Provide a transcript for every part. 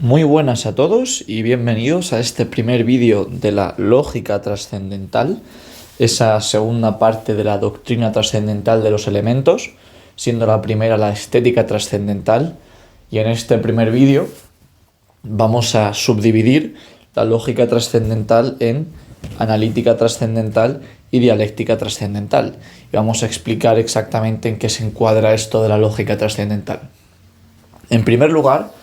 Muy buenas a todos y bienvenidos a este primer vídeo de la lógica trascendental, esa segunda parte de la doctrina trascendental de los elementos, siendo la primera la estética trascendental, y en este primer vídeo vamos a subdividir la lógica trascendental en analítica trascendental y dialéctica trascendental. Y vamos a explicar exactamente en qué se encuadra esto de la lógica trascendental. En primer lugar,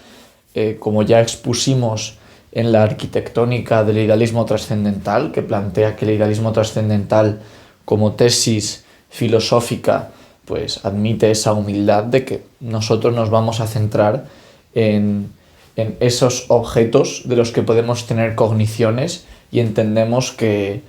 como ya expusimos en la arquitectónica del idealismo trascendental, que plantea que el idealismo trascendental como tesis filosófica pues admite esa humildad de que nosotros nos vamos a centrar en esos objetos de los que podemos tener cogniciones y entendemos que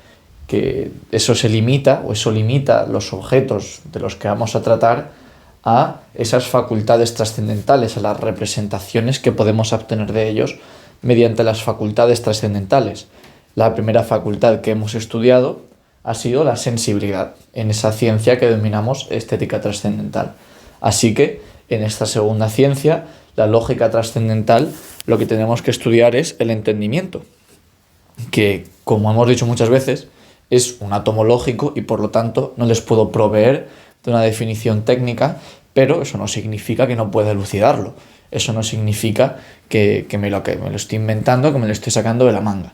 eso se limita o eso limita los objetos de los que vamos a tratar a esas facultades trascendentales, a las representaciones que podemos obtener de ellos mediante las facultades trascendentales. La primera facultad que hemos estudiado ha sido la sensibilidad, en esa ciencia que denominamos estética trascendental. Así que en esta segunda ciencia, la lógica trascendental, lo que tenemos que estudiar es el entendimiento, que, como hemos dicho muchas veces, es un átomo lógico y por lo tanto no les puedo proveer de una definición técnica, pero eso no significa que no pueda elucidarlo. Eso no significa que me lo estoy inventando, que me lo estoy sacando de la manga.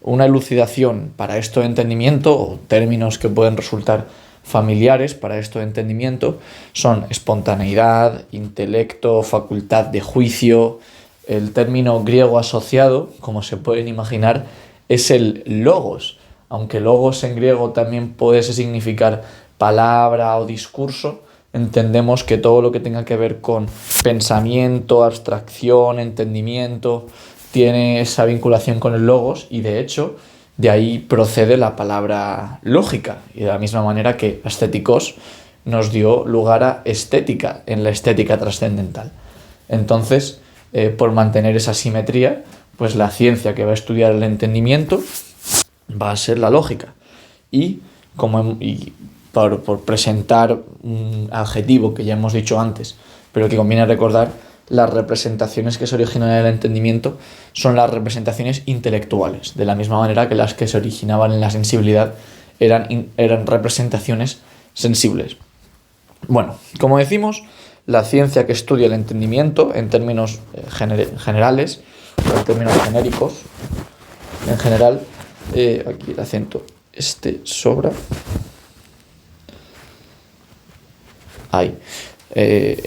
Una elucidación para esto de entendimiento, o términos que pueden resultar familiares para esto de entendimiento, son espontaneidad, intelecto, facultad de juicio. El término griego asociado, como se pueden imaginar, es el logos. Aunque logos en griego también puede significar palabra o discurso, entendemos que todo lo que tenga que ver con pensamiento, abstracción, entendimiento, tiene esa vinculación con el logos y de hecho de ahí procede la palabra lógica. Y de la misma manera que estéticos nos dio lugar a estética en la estética trascendental. Entonces, por mantener esa simetría, pues la ciencia que va a estudiar el entendimiento va a ser la lógica. Y por presentar un adjetivo que ya hemos dicho antes, pero que conviene recordar, las representaciones que se originan en el entendimiento son las representaciones intelectuales, de la misma manera que las que se originaban en la sensibilidad eran representaciones sensibles. Bueno, como decimos, la ciencia que estudia el entendimiento en términos generales, o en términos genéricos, en general, aquí el acento sobra. Ahí.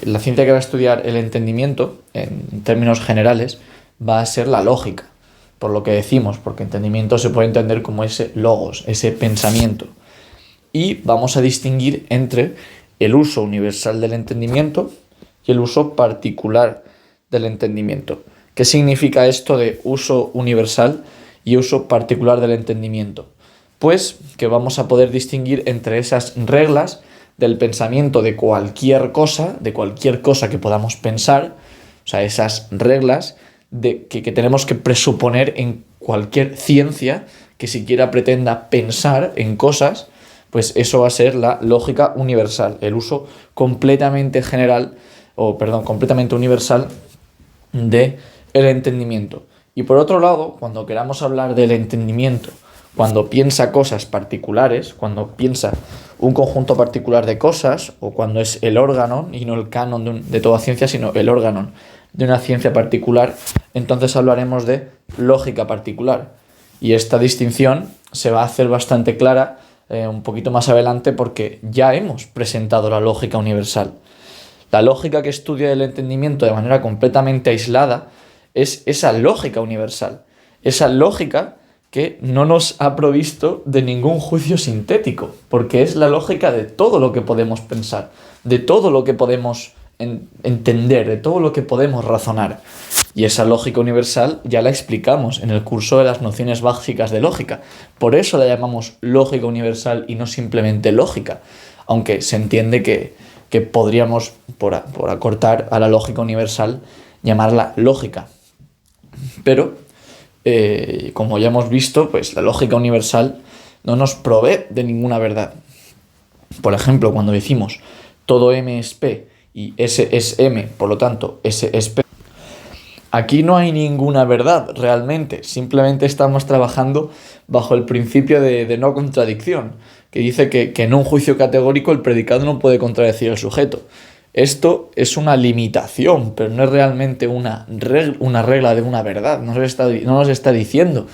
La ciencia que va a estudiar el entendimiento, en términos generales, va a ser la lógica, por lo que decimos, porque entendimiento se puede entender como ese logos, ese pensamiento. Y vamos a distinguir entre el uso universal del entendimiento y el uso particular del entendimiento. ¿Qué significa esto de uso universal y uso particular del entendimiento? Pues que vamos a poder distinguir entre esas reglas del pensamiento de cualquier cosa que podamos pensar, o sea, esas reglas que tenemos que presuponer en cualquier ciencia que siquiera pretenda pensar en cosas, pues eso va a ser la lógica universal, el uso completamente universal del entendimiento. Y por otro lado, cuando queramos hablar del entendimiento, cuando piensa cosas particulares, cuando piensa un conjunto particular de cosas, o cuando es el órgano, y no el canon de toda ciencia, sino el órgano de una ciencia particular, entonces hablaremos de lógica particular. Y esta distinción se va a hacer bastante clara un poquito más adelante porque ya hemos presentado la lógica universal. La lógica que estudia el entendimiento de manera completamente aislada es esa lógica universal, esa lógica que no nos ha provisto de ningún juicio sintético, porque es la lógica de todo lo que podemos pensar, de todo lo que podemos entender, de todo lo que podemos razonar. Y esa lógica universal ya la explicamos en el curso de las nociones básicas de lógica. Por eso la llamamos lógica universal y no simplemente lógica, aunque se entiende que podríamos, por acortar a la lógica universal, llamarla lógica. Pero como ya hemos visto, pues la lógica universal no nos provee de ninguna verdad. Por ejemplo, cuando decimos todo M es P y S es M, por lo tanto S es P, Aquí no hay ninguna verdad realmente, simplemente estamos trabajando bajo el principio de no contradicción, que dice que en un juicio categórico el predicado no puede contradecir al sujeto. Esto es una limitación, pero no es realmente una regla de una verdad. No nos está diciendo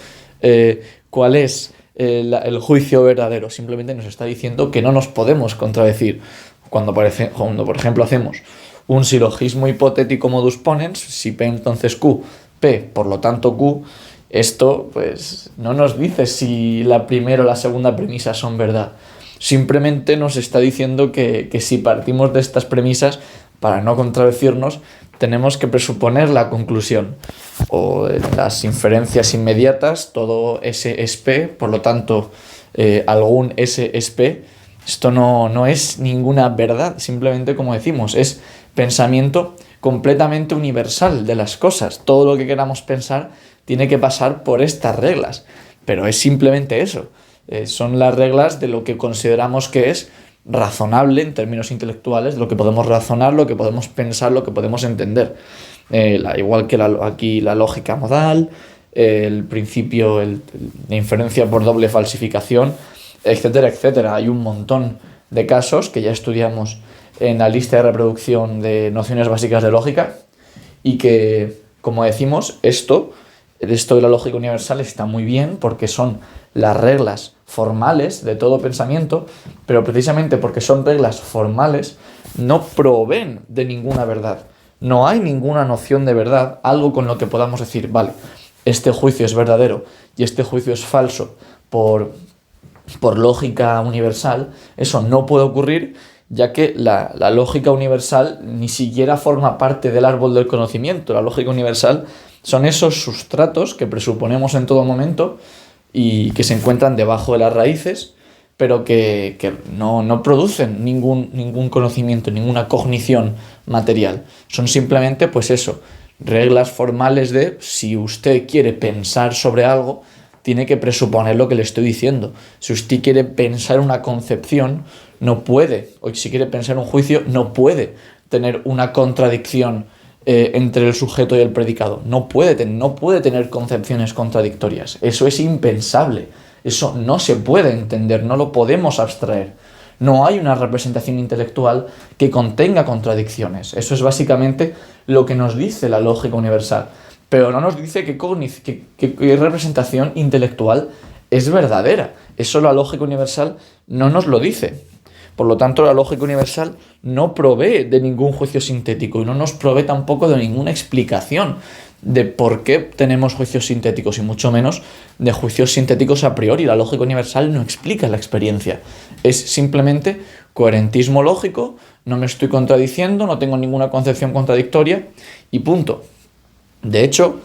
cuál es el juicio verdadero, simplemente nos está diciendo que no nos podemos contradecir. Cuando, por ejemplo, hacemos un silogismo hipotético modus ponens, si P entonces Q, P por lo tanto Q, esto pues no nos dice si la primera o la segunda premisa son verdad. Simplemente nos está diciendo que si partimos de estas premisas, para no contradecirnos, tenemos que presuponer la conclusión. O en las inferencias inmediatas, todo S es P, por lo tanto, algún S es P. Esto no es ninguna verdad, simplemente, como decimos, es pensamiento completamente universal de las cosas. Todo lo que queramos pensar tiene que pasar por estas reglas, pero es simplemente eso. Son las reglas de lo que consideramos que es razonable en términos intelectuales, lo que podemos razonar, lo que podemos pensar, lo que podemos entender. Igual que aquí la lógica modal, el principio de inferencia por doble falsificación, etcétera, etcétera. Hay un montón de casos que ya estudiamos en la lista de reproducción de nociones básicas de lógica y que, como decimos, esto de la lógica universal está muy bien porque son las reglas formales de todo pensamiento, pero precisamente porque son reglas formales no proveen de ninguna verdad. No hay ninguna noción de verdad, algo con lo que podamos decir, vale, este juicio es verdadero y este juicio es falso por lógica universal. Eso no puede ocurrir, ya que la lógica universal ni siquiera forma parte del árbol del conocimiento. La lógica universal son esos sustratos que presuponemos en todo momento y que se encuentran debajo de las raíces, pero que no producen ningún conocimiento, ninguna cognición material. Son simplemente, pues eso, reglas formales de si usted quiere pensar sobre algo, tiene que presuponer lo que le estoy diciendo. Si usted quiere pensar una concepción, no puede, o si quiere pensar un juicio, no puede tener una contradicción entre el sujeto y el predicado. No puede tener concepciones contradictorias. Eso es impensable. Eso no se puede entender, no lo podemos abstraer. No hay una representación intelectual que contenga contradicciones. Eso es básicamente lo que nos dice la lógica universal. Pero no nos dice qué representación intelectual es verdadera. Eso la lógica universal no nos lo dice. Por lo tanto, la lógica universal no provee de ningún juicio sintético y no nos provee tampoco de ninguna explicación de por qué tenemos juicios sintéticos y mucho menos de juicios sintéticos a priori. La lógica universal no explica la experiencia. Es simplemente coherentismo lógico, no me estoy contradiciendo, no tengo ninguna concepción contradictoria y punto. De hecho,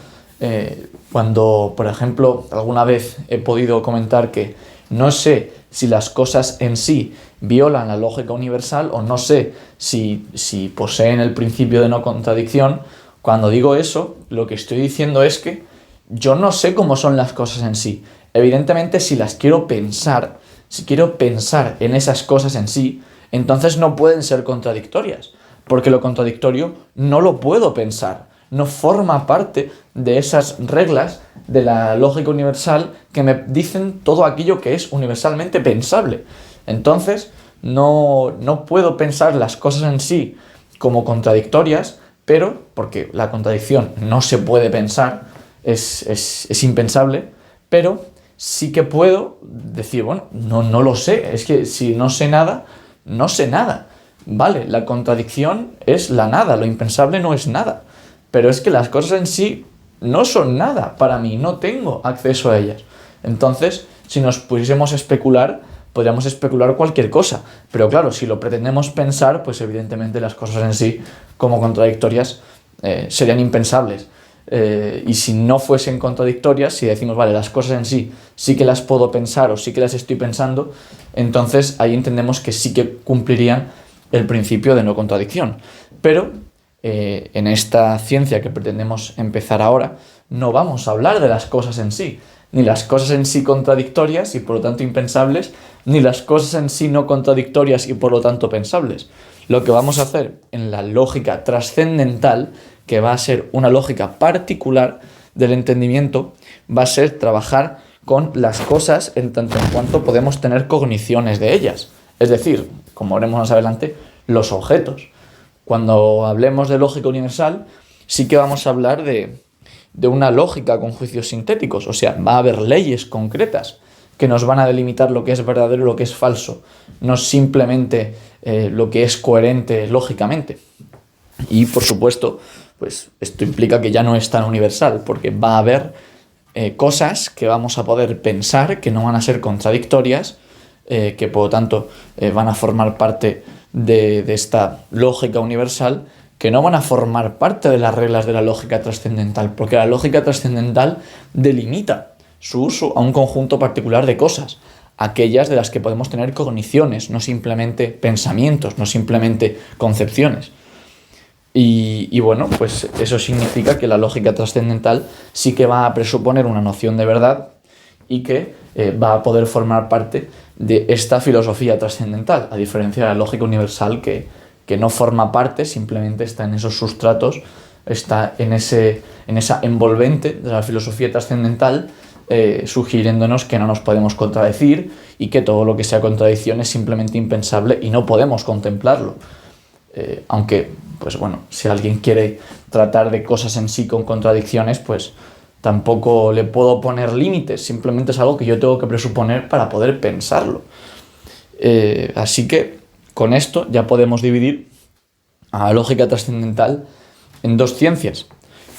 cuando, por ejemplo, alguna vez he podido comentar que no sé si las cosas en sí violan la lógica universal o no sé si poseen el principio de no contradicción, cuando digo eso, lo que estoy diciendo es que yo no sé cómo son las cosas en sí. Evidentemente, si quiero pensar en esas cosas en sí, entonces no pueden ser contradictorias, porque lo contradictorio no lo puedo pensar. No forma parte de esas reglas de la lógica universal que me dicen todo aquello que es universalmente pensable. Entonces, no puedo pensar las cosas en sí como contradictorias, pero, porque la contradicción no se puede pensar, es impensable, pero sí que puedo decir, bueno, no lo sé, es que si no sé nada, no sé nada. Vale, la contradicción es la nada, lo impensable no es nada. Pero es que las cosas en sí no son nada para mí, no tengo acceso a ellas. Entonces, si nos pusiésemos a especular, podríamos especular cualquier cosa. Pero claro, si lo pretendemos pensar, pues evidentemente las cosas en sí, como contradictorias, serían impensables. Y si no fuesen contradictorias, si decimos, vale, las cosas en sí que las puedo pensar o sí que las estoy pensando, entonces ahí entendemos que sí que cumplirían el principio de no contradicción. Pero en esta ciencia que pretendemos empezar ahora, no vamos a hablar de las cosas en sí, ni las cosas en sí contradictorias y por lo tanto impensables, ni las cosas en sí no contradictorias y por lo tanto pensables. Lo que vamos a hacer en la lógica trascendental, que va a ser una lógica particular del entendimiento, va a ser trabajar con las cosas en tanto en cuanto podemos tener cogniciones de ellas. Es decir, como veremos más adelante, los objetos. Cuando hablemos de lógica universal, sí que vamos a hablar de una lógica con juicios sintéticos, o sea, va a haber leyes concretas que nos van a delimitar lo que es verdadero y lo que es falso, no simplemente lo que es coherente lógicamente. Y por supuesto, pues esto implica que ya no es tan universal, porque va a haber cosas que vamos a poder pensar que no van a ser contradictorias, que por lo tanto van a formar parte de esta lógica universal, que no van a formar parte de las reglas de la lógica trascendental, porque la lógica trascendental delimita su uso a un conjunto particular de cosas, aquellas de las que podemos tener cogniciones, no simplemente pensamientos, no simplemente concepciones. Y bueno, pues eso significa que la lógica trascendental sí que va a presuponer una noción de verdad y que va a poder formar parte de esta filosofía trascendental, a diferencia de la lógica universal que no forma parte, simplemente está en esos sustratos, está en esa envolvente de la filosofía trascendental, sugiriéndonos que no nos podemos contradecir y que todo lo que sea contradicción es simplemente impensable y no podemos contemplarlo. Aunque, pues bueno, si alguien quiere tratar de cosas en sí con contradicciones, pues tampoco le puedo poner límites, simplemente es algo que yo tengo que presuponer para poder pensarlo. Así que con esto ya podemos dividir a la lógica trascendental en dos ciencias.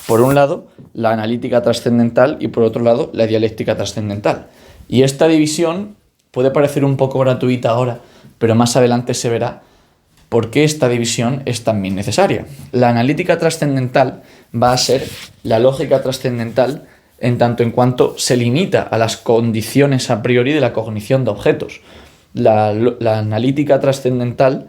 Por un lado, la analítica trascendental y por otro lado, la dialéctica trascendental. Y esta división puede parecer un poco gratuita ahora, pero más adelante se verá por qué esta división es también necesaria. La analítica trascendental va a ser la lógica trascendental en tanto en cuanto se limita a las condiciones a priori de la cognición de objetos. La analítica trascendental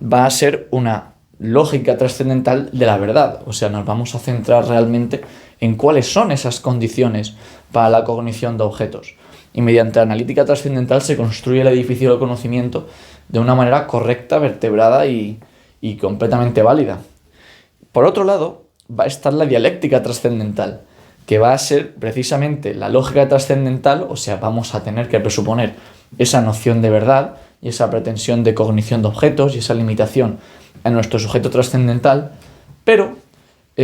va a ser una lógica trascendental de la verdad, o sea, nos vamos a centrar realmente en cuáles son esas condiciones para la cognición de objetos. Y mediante la analítica trascendental se construye el edificio del conocimiento de una manera correcta, vertebrada y completamente válida. Por otro lado, va a estar la dialéctica trascendental, que va a ser precisamente la lógica trascendental, o sea, vamos a tener que presuponer esa noción de verdad y esa pretensión de cognición de objetos y esa limitación a nuestro sujeto trascendental, pero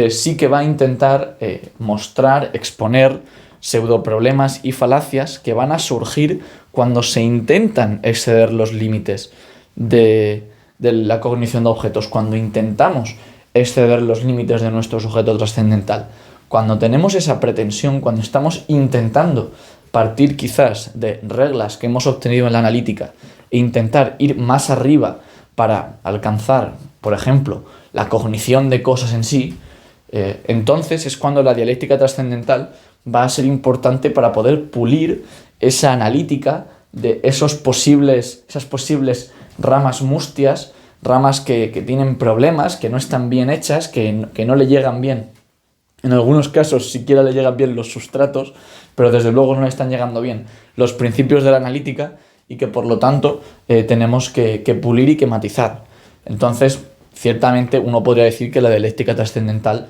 sí que va a intentar mostrar, exponer pseudoproblemas y falacias que van a surgir cuando se intentan exceder los límites de la cognición de objetos, cuando intentamos exceder los límites de nuestro sujeto trascendental. Cuando tenemos esa pretensión, cuando estamos intentando partir quizás de reglas que hemos obtenido en la analítica e intentar ir más arriba para alcanzar, por ejemplo, la cognición de cosas en sí, entonces es cuando la dialéctica trascendental va a ser importante para poder pulir esa analítica de esas posibles ramas mustias, ramas que tienen problemas, que no están bien hechas, que no le llegan bien. En algunos casos siquiera le llegan bien los sustratos, pero desde luego no le están llegando bien los principios de la analítica y que por lo tanto tenemos que pulir y que matizar. Entonces, ciertamente uno podría decir que la dialéctica trascendental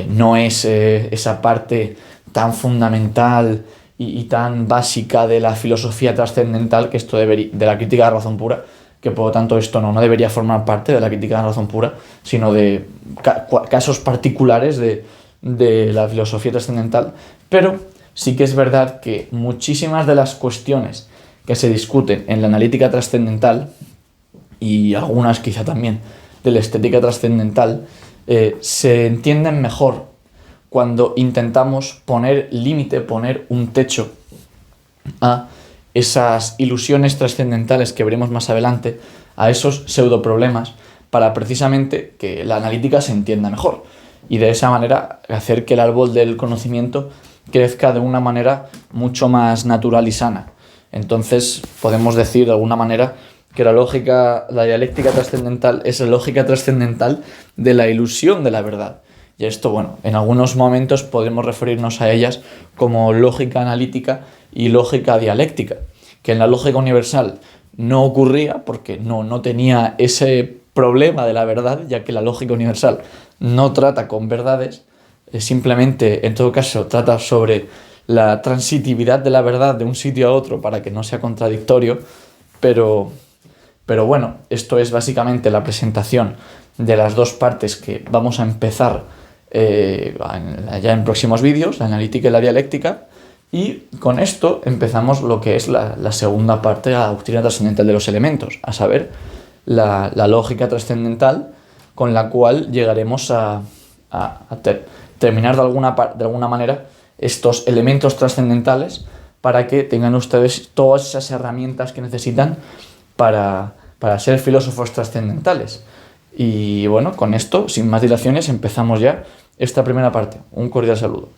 no es esa parte tan fundamental y tan básica de la filosofía trascendental que esto de la crítica de la razón pura, que por lo tanto esto no debería formar parte de la crítica de la razón pura, sino de casos particulares de la filosofía trascendental. Pero sí que es verdad que muchísimas de las cuestiones que se discuten en la analítica trascendental y algunas quizá también de la estética trascendental se entienden mejor cuando intentamos poner límite, poner un techo a esas ilusiones trascendentales que veremos más adelante, a esos pseudoproblemas, para precisamente que la analítica se entienda mejor y de esa manera hacer que el árbol del conocimiento crezca de una manera mucho más natural y sana. Entonces podemos decir de alguna manera que la dialéctica trascendental es la lógica trascendental de la ilusión de la verdad. Y esto, bueno, en algunos momentos podemos referirnos a ellas como lógica analítica y lógica dialéctica, que en la lógica universal no ocurría porque no tenía ese problema de la verdad, ya que la lógica universal no trata con verdades, simplemente, en todo caso, trata sobre la transitividad de la verdad de un sitio a otro para que no sea contradictorio, pero, pero bueno, esto es básicamente la presentación de las dos partes que vamos a empezar ya en próximos vídeos, la analítica y la dialéctica, y con esto empezamos lo que es la segunda parte de la doctrina trascendental de los elementos, a saber, la lógica trascendental con la cual llegaremos a terminar de alguna manera estos elementos trascendentales para que tengan ustedes todas esas herramientas que necesitan para ser filósofos trascendentales. Y bueno, con esto, sin más dilaciones, empezamos ya esta primera parte. Un cordial saludo.